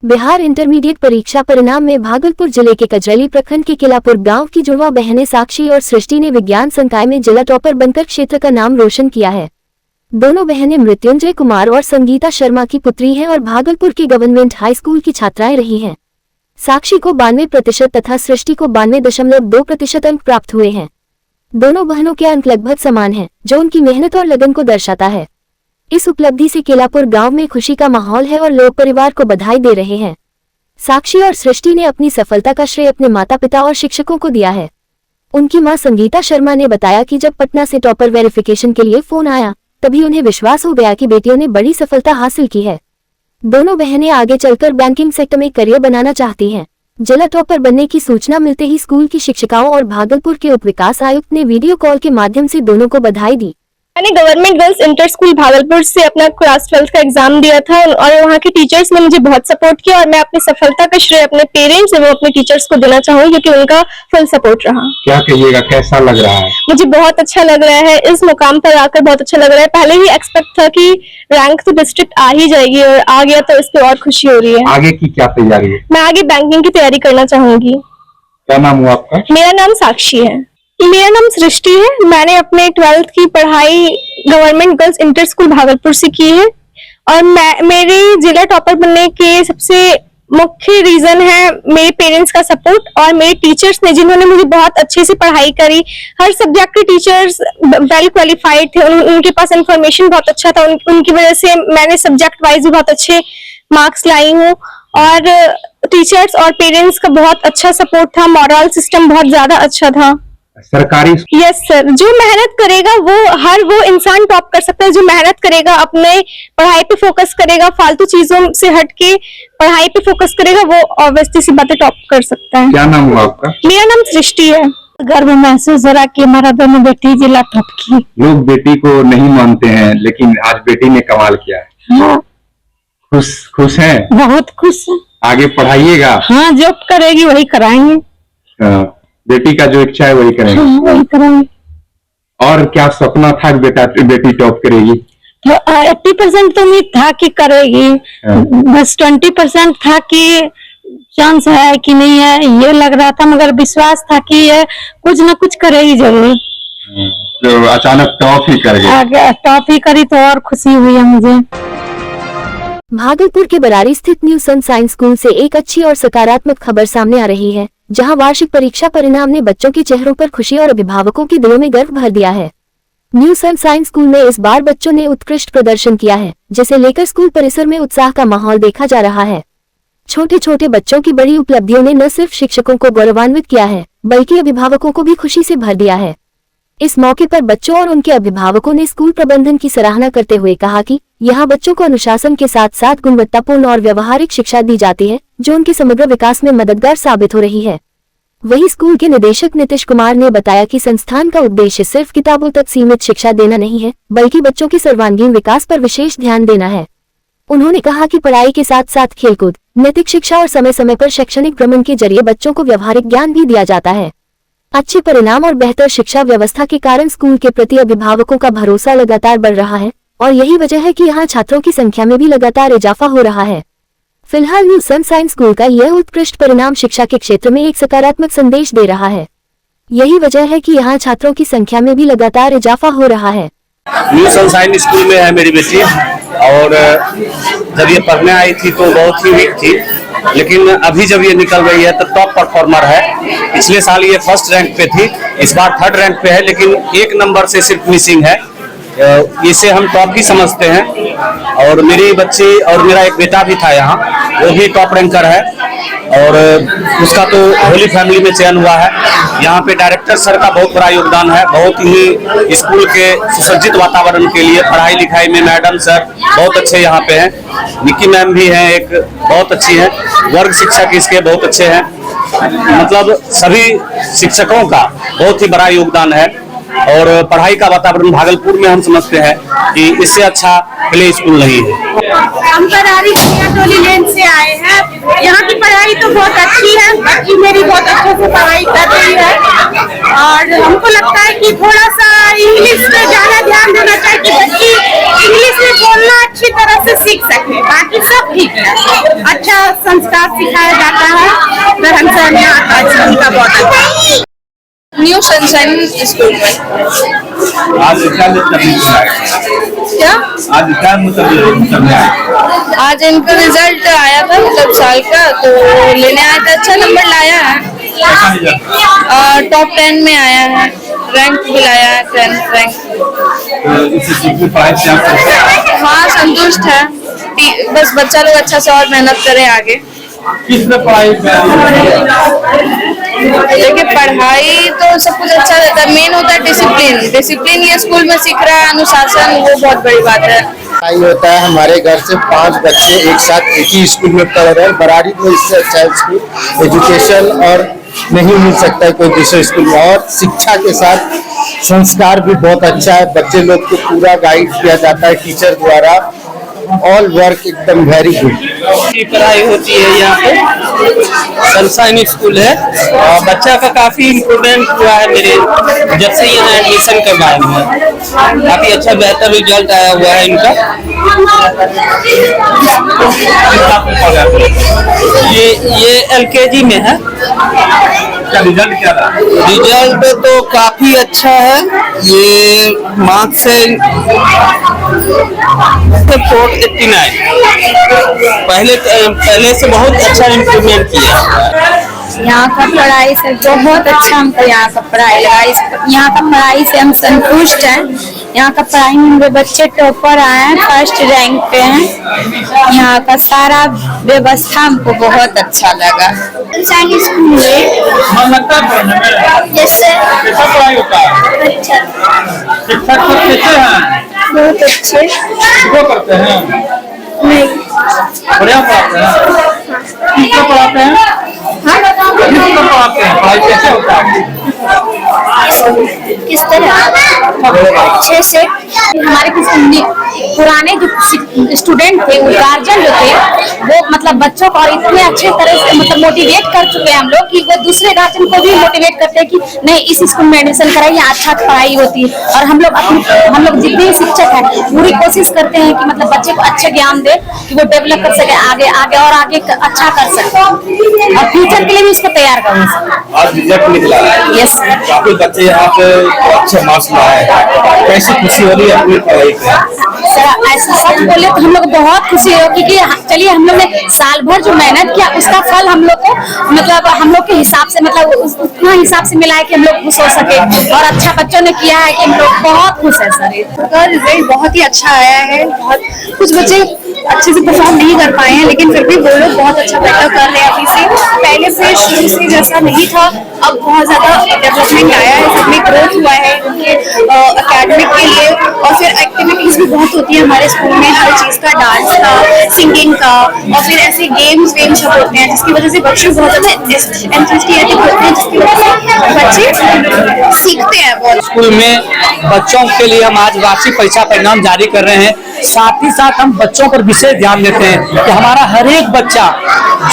Bihar intermediate परीक्षा परिणाम में भागलपुर जिले के कजरली प्रखंड के किलापुर गांव की जुड़वा बहनें साक्षी और सृष्टि ने विज्ञान संकाय में जिला टॉपर बनकर क्षेत्र का नाम रोशन किया है। दोनों बहनें मृत्युंजय कुमार और संगीता शर्मा की पुत्री हैं और भागलपुर की गवर्नमेंट हाई स्कूल की छात्राएं रही हैं। साक्षी को 92% तथा सृष्टि को 92.2% अंक प्राप्त हुए हैं। दोनों बहनों के अंक लगभग समान हैं, जो उनकी मेहनत और लगन को दर्शाता है। इस उपलब्धि से किलापुर गांव में खुशी का माहौल है और लोग परिवार को बधाई दे रहे हैं। साक्षी और सृष्टि ने अपनी सफलता का श्रेय अपने माता पिता और शिक्षकों को दिया है। उनकी मां संगीता शर्मा ने बताया कि जब पटना से टॉपर वेरिफिकेशन के लिए फोन आया, तभी उन्हें विश्वास हो गया कि बेटियों ने बड़ी सफलता हासिल की है। दोनों बहनें आगे चलकर बैंकिंग सेक्टर में करियर बनाना चाहती हैं। जिला टॉपर बनने की सूचना मिलते ही स्कूल की शिक्षिकाओं और भागलपुर के उप विकास आयुक्त ने वीडियो कॉल के माध्यम से दोनों को बधाई दी। मैंने government girls inter school Bhagalpur से अपना क्लास 12 का एग्जाम दिया था और वहाँ के टीचर्स ने मुझे बहुत सपोर्ट किया और मैं अपनी सफलता का श्रेय अपने पेरेंट्स एवं अपने टीचर्स को देना चाहूंगी क्योंकि उनका फुल सपोर्ट रहा। क्या कहिएगा, कैसा लग रहा है? मुझे बहुत अच्छा लग रहा है, इस मुकाम पर आकर बहुत अच्छा लग रहा है। पहले ही एक्सपेक्ट था कि रैंक तो डिस्ट्रिक्ट आ ही जाएगी और आ गया तो इस पर और खुशी हो रही है। आगे की क्या तैयारी है? मैं आगे बैंकिंग की तैयारी करना चाहूंगी। क्या नाम हुआ आपका? मेरा नाम साक्षी है। मेरा नाम सृष्टि है। मैंने अपने 12th की पढ़ाई government girls inter school Bhagalpur से की है और मेरे जिला टॉपर बनने के सबसे मुख्य रीजन है मेरे पेरेंट्स का सपोर्ट और मेरे टीचर्स ने, जिन्होंने मुझे बहुत अच्छे से पढ़ाई करी। हर सब्जेक्ट के टीचर्स वेल क्वालिफाइड थे, उनके पास इंफॉर्मेशन बहुत अच्छा था। उनकी वजह से मैंने सब्जेक्ट वाइज भी बहुत अच्छे मार्क्स लाई हूँ और टीचर्स और पेरेंट्स का बहुत अच्छा सपोर्ट था। मॉरल सिस्टम बहुत ज्यादा अच्छा था। सरकारी? यस सर, जो मेहनत करेगा वो इंसान टॉप कर सकता है। जो मेहनत करेगा, अपने पढ़ाई पे फोकस करेगा, फालतू चीजों से हटके पढ़ाई पे फोकस करेगा, वो ऑब्वियसली सी बातें टॉप कर सकता है। क्या नाम हुआ आपका? मेरा नाम सृष्टि है। गर्व महसूस हो रहा कि हमारा दोनों बेटी जिला टॉप की। लोग बेटी को नहीं मानते हैं, लेकिन आज बेटी ने कमाल किया है। हाँ। खुश हैं? बहुत खुश है। आगे पढ़ाइएगा? हाँ, जो करेगी वही कराएंगे। बेटी का जो इच्छा है वही करेंगे। हाँ, वही कराएंगे। और क्या सपना था बेटी टॉप करेगी? तो 80% तो उम्मीद था कि करेगी, बस 20% था कि चांस है कि नहीं है, ये लग रहा था, मगर विश्वास था कि ये कुछ न कुछ करेगी जरूर। तो अचानक टॉप ही कर गई। टॉप ही करी तो और खुशी हुई है मुझे। भागलपुर के बरारी स्थित न्यू सनशाइन स्कूल से एक अच्छी और सकारात्मक खबर सामने आ रही है, जहां वार्षिक परीक्षा परिणाम ने बच्चों के चेहरों पर खुशी और अभिभावकों के दिलों में गर्व भर दिया है। न्यू सनशाइन स्कूल में इस बार बच्चों ने उत्कृष्ट प्रदर्शन किया है, जिसे लेकर स्कूल परिसर में उत्साह का माहौल देखा जा रहा है। छोटे छोटे बच्चों की बड़ी उपलब्धियों ने न सिर्फ शिक्षकों को गौरवान्वित किया है, बल्कि अभिभावकों को भी खुशी से भर दिया है। इस मौके पर बच्चों और उनके अभिभावकों ने स्कूल प्रबंधन की सराहना करते हुए कहा कि यहाँ बच्चों को अनुशासन के साथ साथ गुणवत्तापूर्ण और व्यवहारिक शिक्षा दी जाती है, जो उनके समग्र विकास में मददगार साबित हो रही है। वहीं स्कूल के निदेशक नीतीश कुमार ने बताया कि संस्थान का उद्देश्य सिर्फ किताबों तक सीमित शिक्षा देना नहीं है, बल्कि बच्चों के सर्वांगीण विकास पर विशेष ध्यान देना है। उन्होंने कहा कि पढ़ाई के साथ साथ खेलकूद, नैतिक शिक्षा और समय समय पर शैक्षणिक भ्रमण के जरिए बच्चों को व्यवहारिक ज्ञान भी दिया जाता है। अच्छे परिणाम और बेहतर शिक्षा व्यवस्था के कारण स्कूल के प्रति अभिभावकों का भरोसा लगातार बढ़ रहा है और यही वजह है कि यहाँ छात्रों की संख्या में भी लगातार इजाफा हो रहा है। फिलहाल न्यू सनशाइन स्कूल का यह उत्कृष्ट परिणाम शिक्षा के क्षेत्र में एक सकारात्मक संदेश दे रहा है। यही वजह है कि यहाँ छात्रों की संख्या में भी लगातार इजाफा हो रहा है। न्यू सनशाइन स्कूल में है मेरी बेटी और जब ये पढ़ने आई थी तो बहुत ही वीक थी, लेकिन अभी जब ये निकल रही है तो टॉप परफॉर्मर है। पिछले साल ये फर्स्ट रैंक पे थी, इस बार थर्ड रैंक पे है, लेकिन एक नंबर से सिर्फ मिसिंग है। इसे हम टॉप ही समझते हैं। और मेरी बच्ची और मेरा एक बेटा भी था यहाँ, वो भी टॉप रैंकर है और उसका तो होली फैमिली में चयन हुआ है। यहाँ पे डायरेक्टर सर का बहुत बड़ा योगदान है। बहुत ही स्कूल के सुसज्जित वातावरण के लिए पढ़ाई लिखाई में मैडम सर बहुत अच्छे यहाँ पे हैं। निकी मैम भी हैं, एक बहुत अच्छी है। वर्ग शिक्षक इसके बहुत अच्छे हैं। मतलब सभी शिक्षकों का बहुत ही बड़ा योगदान है और पढ़ाई का वातावरण भागलपुर में हम समझते हैं कि इससे अच्छा प्ले स्कूल नहीं है। हम बरारी टोली लेन से आए हैं। यहाँ की पढ़ाई तो बहुत अच्छी है, बच्ची मेरी बहुत अच्छे से पढ़ाई कर रही है और हमको लगता है कि थोड़ा सा इंग्लिश पे ज्यादा ध्यान देना चाहिए कि बच्ची इंग्लिश में बोलना अच्छी तरह से सीख सके, बाकी सब ठीक है। अच्छा संस्कार सिखाया जाता है, रहन सहन यहाँ का बहुत अच्छा है। न्यू सनशाइन स्कूल में। आज क्या क्या आज क्या मतलब आज इनका रिजल्ट आया था, मतलब साल का, तो लेने आया था। अच्छा नंबर लाया है, टॉप 10 में आया है, रैंक भी लाया है, 10th रैंक। हाँ संतुष्ट है, बस बच्चा लोग अच्छा से और मेहनत करे आगे। किसने पढ़ाई देखिए पढ़ाई तो सब कुछ अच्छा रहता है, मेन होता है डिसिप्लिन। डिसिप्लिन ये स्कूल में सीख रहा है, अनुशासन, वो बहुत बड़ी बात है। पढ़ाई होता है। हमारे घर से 5 बच्चे एक साथ एक ही स्कूल में पढ़ रहे हैं। बराड़ी में इससे अच्छा स्कूल एजुकेशन और नहीं मिल सकता है कोई दूसरे स्कूल में। और शिक्षा के साथ संस्कार भी बहुत अच्छा है। बच्चे लोग को पूरा गाइड किया जाता है टीचर द्वारा। ऑल वर्क एकदम वेरी गुड। पढ़ाई होती है यहाँ पे, सनशाइन स्कूल है। और बच्चा का काफी इम्प्रूवमेंट हुआ है मेरे जब से यहाँ एडमिशन करवाए हैं। काफी अच्छा बेहतर रिजल्ट आया हुआ है इनका। ये LKG में है। रिजल्ट क्या था? रिजल्ट तो काफी अच्छा है। ये मार्क्स से 489, पहले से बहुत अच्छा इम्प्रूवमेंट किया। यहाँ का पढ़ाई से बहुत अच्छा हमको यहाँ का पढ़ाई लगा। यहाँ का पढ़ाई से हम संतुष्ट हैं। यहाँ का पढ़ाई में मेरे बच्चे टॉपर आए हैं, फर्स्ट रैंक पे हैं। यहाँ का सारा व्यवस्था हमको बहुत अच्छा लगा। मन लगता है पढ़ने में? जैसे कैसा पढ़ाई होता है? अच्छा, शिक्षक सब कैसे हैं? बहुत अच्छे। वो करते हैं, नहीं, बढ़िया पढ़ाते हैं। किसको पढ़ाते हैं? किसको पढ़ाते हैं? पढ़ाई कैसे होता है? किस तरह अच्छे से हमारे कुछ पुराने जो स्टूडेंट थे, वो गार्जियन जो थे, वो मतलब बच्चों को इतने अच्छे तरह से मतलब मोटिवेट कर चुके हैं हम लोग कि वो दूसरे गार्जियन को भी मोटिवेट करते हैं कि नहीं इस स्कूल में एडमिशन कराइए, अच्छा पढ़ाई होती है। और हम लोग जितने शिक्षक हैं पूरी कोशिश करते हैं कि मतलब बच्चे को अच्छे ज्ञान दे कि वो डेवलप कर सके, आगे आगे और आगे अच्छा कर सके और फ्यूचर के लिए भी उसको तैयार कर सके। आज रिजल्ट निकला है। यस, काफी बच्चे यहाँ पे अच्छे मार्क्स लाए हैं। कैसी खुशी हो रही है अपनी पढ़ाई पे? सर ऐसा सच बोले तो हम लोग बहुत खुशी हो, क्योंकि चलिए हम लोग ने साल भर जो मेहनत किया उसका फल हम लोग को मतलब हम लोग के हिसाब से मतलब उतना हिसाब से मिला है कि हम लोग खुश हो सके। और अच्छा बच्चों ने किया है कि हम लोग बहुत खुश है। सर रिजल्ट बहुत ही अच्छा आया है। बहुत कुछ बच्चे अच्छे से परफॉर्म नहीं कर पाए हैं, लेकिन फिर भी वो लोग बहुत अच्छा बेटर कर रहे हैं अभी से। पहले से शुरू से जैसा नहीं था, अब बहुत ज्यादा डेवलपमेंट आया है, सबमें ग्रोथ हुआ है उनके एकेडमिक के लिए। और फिर एक्टिविटीज भी बहुत होती है हमारे स्कूल में, हर चीज का, डांस का, सिंगिंग का, और फिर ऐसे गेम्स वेम्स सब होते हैं जिसकी वजह से बच्चे बहुत ज्यादा एंथुसियास्टिक होते हैं, जिसकी वजह से बच्चे सीखते हैं बहुत। स्कूल में बच्चों के लिए हम आज वार्षिक परीक्षा परिणाम जारी कर रहे हैं। साथ ही साथ हम बच्चों पर विशेष ध्यान देते हैं कि हमारा हर एक बच्चा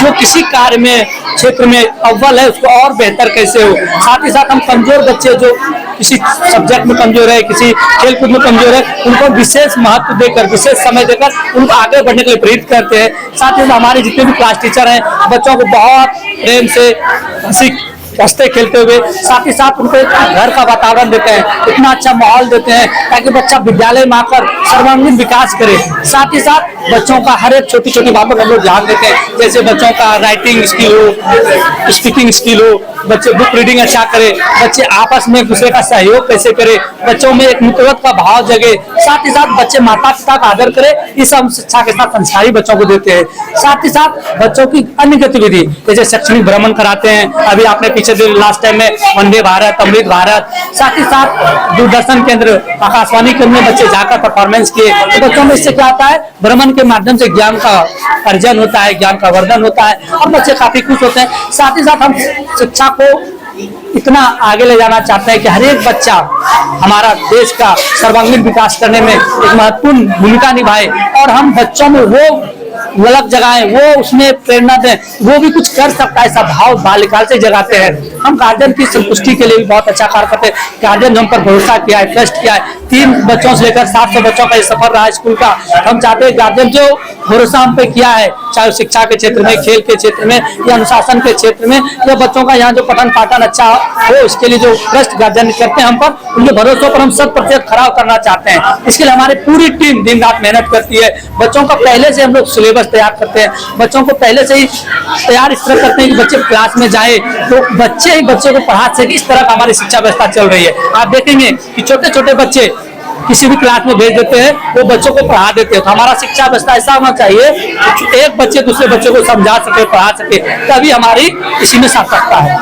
जो किसी कार्य में क्षेत्र में अव्वल है उसको और बेहतर कैसे हो। साथ ही साथ हम कमजोर बच्चे जो किसी सब्जेक्ट में कमजोर है, किसी खेलकूद में कमजोर है, उनको विशेष महत्व देकर, विशेष समय देकर उनको आगे बढ़ने के लिए प्रेरित करते हैं। साथ ही हमारे जितने भी क्लास टीचर हैं बच्चों को बहुत प्रेम से हंसते खेलते हुए, साथ ही साथ उनको घर का वातावरण देते हैं, इतना अच्छा माहौल देते हैं ताकि बच्चा विद्यालय में आकर सर्वांगीण विकास करे। साथ ही साथ बच्चों का हर एक छोटी छोटी बातों पर हम लोग ध्यान देते हैं, जैसे बच्चों का राइटिंग स्किल हो, स्पीकिंग स्किल हो, बच्चे बुक रीडिंग अच्छा करे, बच्चे आपस में एक दूसरे का सहयोग कैसे करे, बच्चों में एक मित्रवत का भाव जगे। साथ ही साथ बच्चे माता पिता का आदर करे, इस हम शिक्षा के साथ संस्कारी बच्चों को देते हैं। साथ ही साथ बच्चों की अन्य गतिविधि जैसे शैक्षणिक भ्रमण कराते हैं। अभी आपने पीछे लास्ट टाइम में वंदे भारत, अमृत भारत, साथ ही साथ दूरदर्शन केंद्र, आकाशवाणी केंद्र में बच्चे जाकर परफॉर्मेंस किए। तो बच्चों में इससे क्या होता है, भ्रमण के माध्यम से ज्ञान का अर्जन होता है, ज्ञान का वर्धन होता है और बच्चे काफी खुश होते हैं। साथ ही साथ हम शिक्षा को इतना आगे ले जाना चाहते हैं कि हर एक बच्चा हमारा देश का सर्वांगीण विकास करने में एक महत्वपूर्ण भूमिका निभाए और हम बच्चों में वो अलग जगह वो उसमें प्रेरणा दें, वो भी कुछ कर सकता है, ऐसा भाव बाल्यकाल से जगाते हैं। हम गार्जियन की संतुष्टि के लिए भी बहुत अच्छा कार्य करते हैं। गार्जियन हम पर भरोसा किया है, ट्रस्ट किया है। 3 बच्चों से लेकर 700 बच्चों का ये सफर रहा है स्कूल का। हम चाहते हैं गार्जियन जो भरोसा हम पे किया है, चाहे शिक्षा के क्षेत्र में, खेल के क्षेत्र में या अनुशासन के क्षेत्र में, या बच्चों का यहाँ जो पठन पाठन अच्छा हो उसके लिए जो ट्रस्ट गार्जियन करते हैं हम पर, उनके भरोसों पर हम 100% खरा करना चाहते हैं। इसके लिए हमारी पूरी टीम दिन रात मेहनत करती है। बच्चों का पहले से हम लोग सिलेबस तैयार करते हैं, बच्चों को पहले से ही तैयार इस तरह करते हैं कि बच्चे क्लास में जाए तो बच्चे ही बच्चे को पढ़ा सके। इस तरह का हमारी शिक्षा व्यवस्था चल रही है। आप देखेंगे कि छोटे छोटे बच्चे किसी भी क्लास में भेज देते हैं, वो बच्चों को पढ़ा देते हैं। तो हमारा शिक्षा व्यवस्था ऐसा होना चाहिए कि एक बच्चे दूसरे बच्चे को समझा सके, पढ़ा सके, तभी हमारी इसी में सार्थकता है।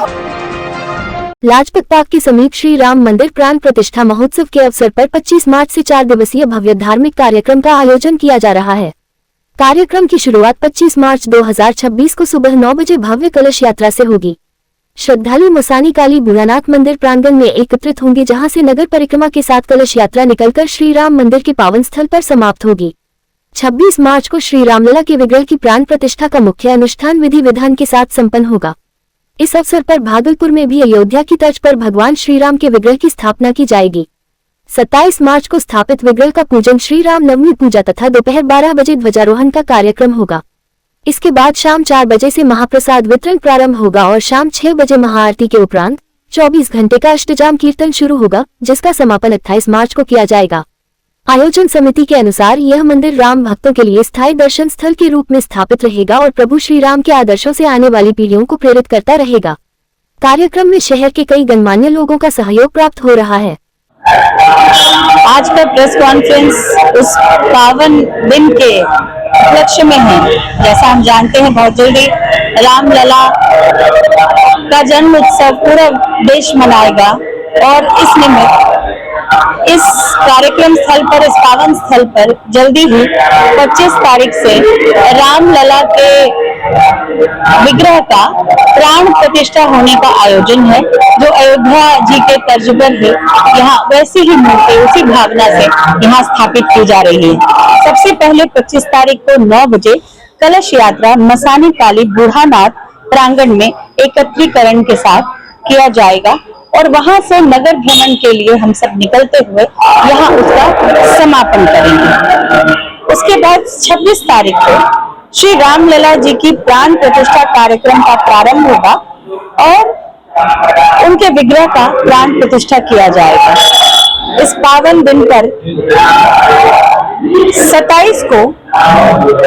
लाजपत पार्क के समीप श्री राम मंदिर प्राण प्रतिष्ठा महोत्सव के अवसर पर 25 मार्च से 4 दिवसीय भव्य धार्मिक कार्यक्रम का आयोजन किया जा रहा है। कार्यक्रम की शुरुआत 25 मार्च 2026 को सुबह 9 बजे भव्य कलश यात्रा से होगी। श्रद्धालु मसानी काली भूरानाथ मंदिर प्रांगण में एकत्रित होंगे, जहां से नगर परिक्रमा के साथ कलश यात्रा निकलकर श्री राम मंदिर के पावन स्थल पर समाप्त होगी। 26 मार्च को श्री रामलला के विग्रह की प्राण प्रतिष्ठा का मुख्य अनुष्ठान विधि विधान के साथ संपन्न होगा। इस अवसर पर भागलपुर में भी अयोध्या की तर्ज पर भगवान श्री राम के विग्रह की स्थापना की जाएगी। 27 मार्च को स्थापित विग्रह का पूजन, श्री राम नवमी पूजा तथा दोपहर 12 बजे ध्वजारोहण का कार्यक्रम होगा। इसके बाद शाम 4 बजे से महाप्रसाद वितरण प्रारंभ होगा और शाम 6 बजे महाआरती के उपरांत 24 घंटे का अष्टजाम कीर्तन शुरू होगा, जिसका समापन 28 मार्च को किया जाएगा। आयोजन समिति के अनुसार यह मंदिर राम भक्तों के लिए स्थायी दर्शन स्थल के रूप में स्थापित रहेगा और प्रभु श्री राम के आदर्शों से आने वाली पीढ़ियों को प्रेरित करता रहेगा। कार्यक्रम में शहर के कई गणमान्य लोगों का सहयोग प्राप्त हो रहा है। आज का प्रेस कॉन्फ्रेंस उस पावन दिन के उपलक्ष्य में है। जैसा हम जानते हैं, बहुत जल्दी रामलला का जन्म उत्सव पूरा देश मनाएगा और इस निमित्त इस कार्यक्रम स्थल पर, इस पावन स्थल पर जल्दी ही 25 तारीख से रामलला के विग्रह का प्राण प्रतिष्ठा होने का आयोजन है, जो अयोध्या जी के तर्ज पर है। यहाँ वैसी ही मूर्ति उसी भावना से यहाँ स्थापित की जा रही है। सबसे पहले 25 तारीख को 9 बजे कलश यात्रा मसानी काली बूढ़ानाथ प्रांगण में एकत्रीकरण के साथ किया जाएगा और वहां से नगर भ्रमण के लिए हम सब निकलते हुए यहाँ उसका समापन करेंगे। उसके बाद 26 तारीख को श्री रामलला जी की प्राण प्रतिष्ठा कार्यक्रम का प्रारंभ होगा और उनके विग्रह का प्राण प्रतिष्ठा किया जाएगा। इस पावन दिन पर 27 को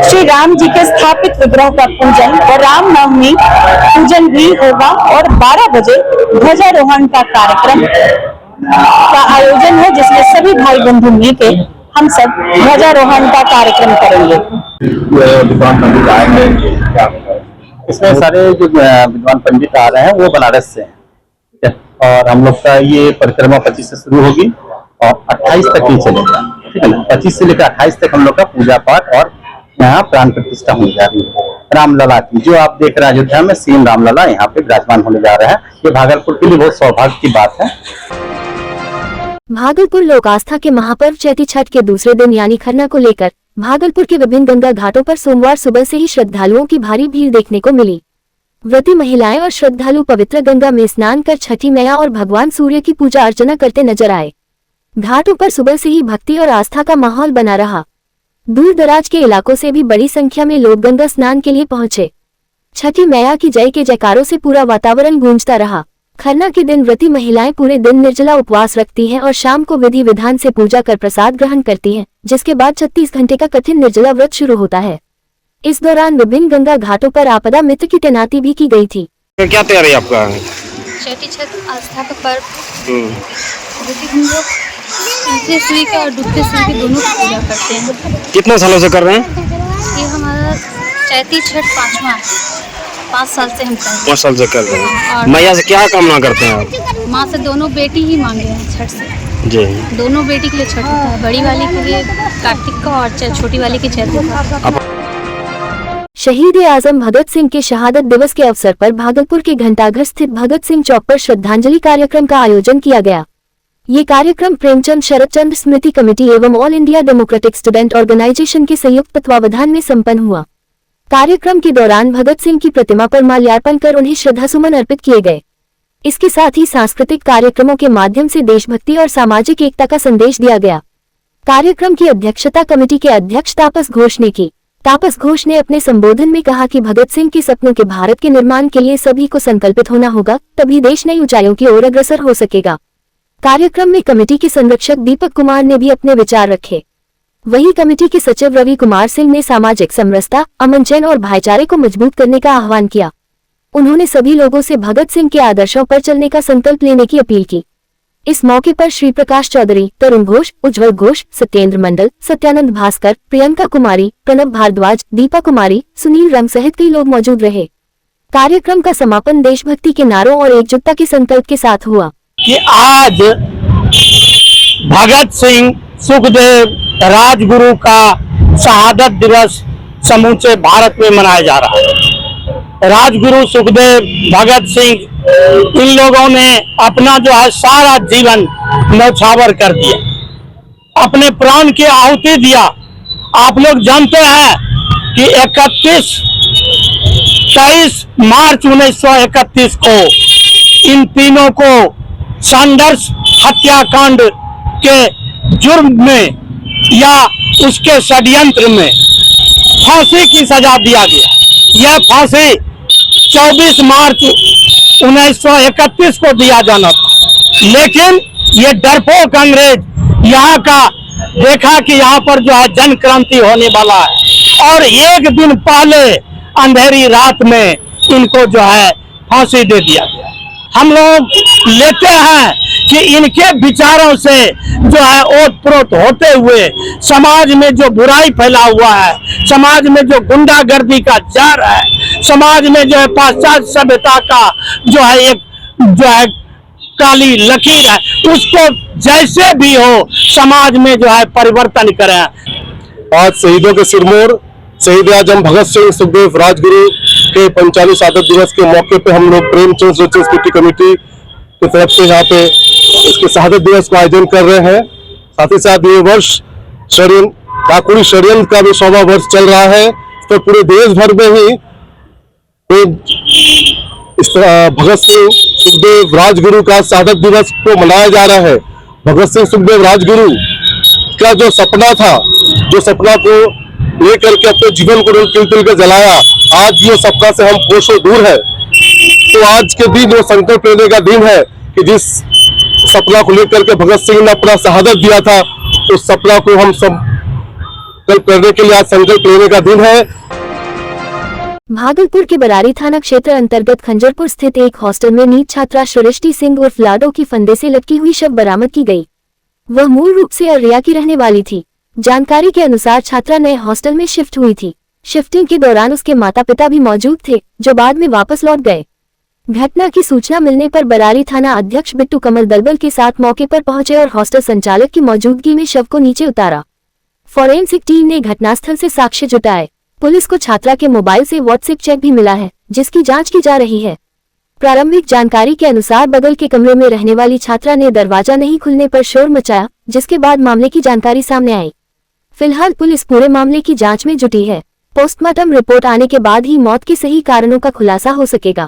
श्री राम जी के स्थापित विग्रह का पूजन और रामनवमी पूजन भी होगा और 12 बजे ध्वजारोहण का कार्यक्रम का आयोजन है, जिसमें सभी भाई बंधु मिलकर हम सब ध्वजारोहण का कार्यक्रम करेंगे। विद्वान पंडित आएंगे, इसमें सारे जो विद्वान पंडित आ रहे हैं वो बनारस से हैं और हम लोग का ये परिक्रमा 25 से शुरू होगी और 28 तक ही चलेगा। ठीक है ना, 25 से लेकर 28 तक हम लोग का पूजा पाठ और यहाँ प्राण प्रतिष्ठा होने जा रही है रामलला की। जो आप देख रहे हैं अयोध्या में सीएम रामलला यहाँ पे विराजमान होने जा रहा है। ये भागलपुर के लिए बहुत सौभाग्य की बात है। भागलपुर लोक आस्था के महापर्व चैती छठ के दूसरे दिन यानी खरना को लेकर भागलपुर के विभिन्न गंगा घाटों पर सोमवार सुबह से ही श्रद्धालुओं की भारी भीड़ देखने को मिली। व्रती महिलाएं और श्रद्धालु पवित्र गंगा में स्नान कर छठी मैया और भगवान सूर्य की पूजा अर्चना करते नजर आए। घाटों पर सुबह से ही भक्ति और आस्था का माहौल बना रहा। दूर दराज के इलाकों से भी बड़ी संख्या में लोग गंगा स्नान के लिए पहुंचे। छठी मैया की जय के जयकारों से पूरा वातावरण गूंजता रहा। खरना के दिन व्रती महिलाएं पूरे दिन निर्जला उपवास रखती हैं और शाम को विधि विधान से पूजा कर प्रसाद ग्रहण करती हैं, जिसके बाद 36 घंटे का कठिन निर्जला व्रत शुरू होता है। इस दौरान विभिन्न गंगा घाटों पर आपदा मित्र की तैनाती भी की गई थी। क्या तैयारी आपका? चैती छठ आस्था का पर्व, हम लोग उगते सूर्य के और डूबते सूर्य के दोनों की पूजा करते हैं। कितने सालों से कर रहे हैं? ये हमारा चैती छठ 5 साल से हम कर रहे हैं। 5 साल से कर रहे हैं। मैया से क्या कामना करते हैं आप? माँ से दोनों बेटी ही मांगे हैं छठ से। जी, दोनों बेटी के लिए छठ होता है, बड़ी वाली के लिए कार्तिक का और छोटी वाली के चैती का। शहीद आजम भगत सिंह के शहादत दिवस के अवसर पर भागलपुर के घंटाघर स्थित भगत सिंह चौक पर श्रद्धांजलि कार्यक्रम का आयोजन किया गया। ये कार्यक्रम प्रेमचंद शरदचंद्र स्मृति कमेटी एवं all India democratic student organisation के संयुक्त तत्वावधान में संपन्न हुआ। कार्यक्रम के दौरान भगत सिंह की प्रतिमा पर माल्यार्पण कर उन्हें श्रद्धासुमन अर्पित किए गए। इसके साथ ही सांस्कृतिक कार्यक्रमों के माध्यम से देशभक्ति और सामाजिक एकता का संदेश दिया गया। कार्यक्रम की अध्यक्षता कमेटी के अध्यक्ष तापस घोष ने की। तापस घोष ने अपने संबोधन में कहा कि भगत सिंह के सपनों के भारत के निर्माण के लिए सभी को संकल्पित होना होगा, तभी देश नई ऊंचाइयों की ओर अग्रसर हो सकेगा। कार्यक्रम में कमेटी के संरक्षक दीपक कुमार ने भी अपने विचार रखे। वहीं कमेटी के सचिव रवि कुमार सिंह ने सामाजिक समरसता, अमन चैन और भाईचारे को मजबूत करने का आह्वान किया। उन्होंने सभी लोगों से भगत सिंह के आदर्शों पर चलने का संकल्प लेने की अपील की। इस मौके पर श्री प्रकाश चौधरी, तरुण घोष, उज्जवल घोष, सत्येंद्र मंडल, सत्यानंद भास्कर, प्रियंका कुमारी, प्रणब भारद्वाज, दीपा कुमारी, सुनील रंग सहित कई लोग मौजूद रहे। कार्यक्रम का समापन देशभक्ति के नारों और एकजुटता के संकल्प के साथ हुआ। कि आज भगत सिंह, सुखदेव, राजगुरु का शहादत दिवस समूचे भारत में मनाया जा रहा है। राजगुरु, सुखदेव, भगत सिंह, इन लोगों ने अपना जो है सारा जीवन न्यौछावर कर दिया, अपने प्राण की आहुति दिया। आप लोग जानते हैं कि 23 मार्च 1931 को इन तीनों को सैंडर्स हत्याकांड के जुर्म में या उसके षड्यंत्र में फांसी की सजा दिया गया। यह फांसी 24 मार्च 1931 को दिया जाना था, लेकिन ये डरपोक अंग्रेज यहाँ का देखा कि यहाँ पर जो है जन क्रांति होने वाला है और एक दिन पहले अंधेरी रात में इनको जो है फांसी दे दिया गया। हम लोग लेते हैं कि इनके विचारों से जो है ओत-प्रोत होते हुए समाज में जो बुराई फैला हुआ है, समाज में जो गुंडागर्दी का जार है, समाज में जो है पाश्चात्य सभ्यता का जो है एक जो है काली लकीर है, उसको जैसे भी हो समाज में जो है परिवर्तन करें। आज शहीदों के सिरमौर शहीद आजम भगत सिंह, सुखदेव, राजगुरु के 45 शहादत दिवस के मौके पे हम लोग प्रेमचंद स्मृति कमेटी की तरफ से यहाँ पे इसके शहादत दिवस का आयोजन कर रहे हैं। साथ ही साथ ये वर्ष काकुड़ी षड्यंत्र का भी 100वां वर्ष चल रहा है, तो पूरे देश भर में ही इस तरह भगत सिंह, सुखदेव, राजगुरु का शहादत दिवस को मनाया जा रहा है। भगत सिंह, सुखदेव, राजगुरु का जो सपना था, जो सपना को लेकर के अपने जीवन को तिल तिल कर जलाया, आज ये सपना से हम कोसों दूर है। तो आज के दिन वो संकल्प लेने का दिन है कि जिस सपना को लेकर के भगत सिंह ने अपना शहादत दिया था, उस सपना को हम सब संकल्प करने के लिए आज संकल्प लेने का दिन है। भागलपुर के बरारी थाना क्षेत्र अंतर्गत खंजरपुर स्थित एक हॉस्टल में नीट छात्रा सृष्टि सिंह उर्फ लाडो की फंदे से लटकी हुई शव बरामद की गई। वह मूल रूप से अररिया की रहने वाली थी। जानकारी के अनुसार छात्रा नए हॉस्टल में शिफ्ट हुई थी। शिफ्टिंग के दौरान उसके माता पिता भी मौजूद थे, जो बाद में वापस लौट गए। घटना की सूचना मिलने पर बरारी थाना अध्यक्ष बिट्टू कमल दलबल के साथ मौके पर पहुंचे और हॉस्टल संचालक की मौजूदगी में शव को नीचे उतारा। फॉरेंसिक टीम ने घटनास्थल से साक्ष्य जुटाए। पुलिस को छात्रा के मोबाइल से व्हाट्सएप चेक भी मिला है, जिसकी जांच की जा रही है। प्रारंभिक जानकारी के अनुसार बगल के कमरे में रहने वाली छात्रा ने दरवाजा नहीं खुलने पर शोर मचाया, जिसके बाद मामले की जानकारी सामने आई। फिलहाल पुलिस पूरे मामले की जांच में जुटी है। पोस्टमार्टम रिपोर्ट आने के बाद ही मौत के सही कारणों का खुलासा हो सकेगा।